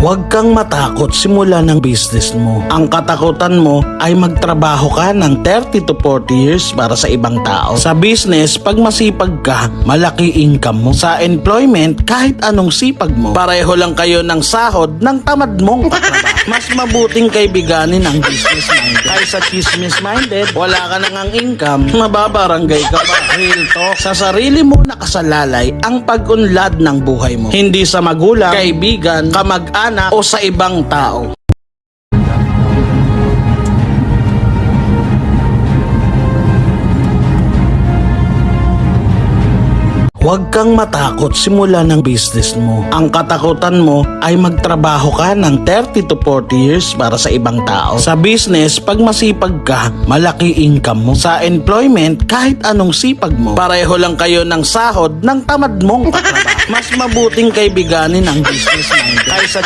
Huwag kang matakot simula ng business mo. Ang katakutan mo ay magtrabaho ka ng 30 to 40 years para sa ibang tao. Sa business, pag masipag ka, malaki income mo. Sa employment, kahit anong sipag mo, pareho lang kayo ng sahod ng tamad mong katrabaho. Mas mabuting kaibiganin ang business minded. Kaysa chismis minded, wala ka nang ang income, mababarangay ka pa. Real talk, sa sarili mo nakasalalay ang pag-unlad ng buhay mo. Hindi sa magulang, kaibigan, kamag-anak, o sa ibang tao. Huwag kang matakot simula ng business mo. Ang katakutan mo ay magtrabaho ka ng 30 to 40 years para sa ibang tao. Sa business, pag masipag ka, malaki income mo. Sa employment, kahit anong sipag mo, pareho lang kayo ng sahod ng tamad mong katrabaho. Mas mabuting kaibiganin ang business minded kaysa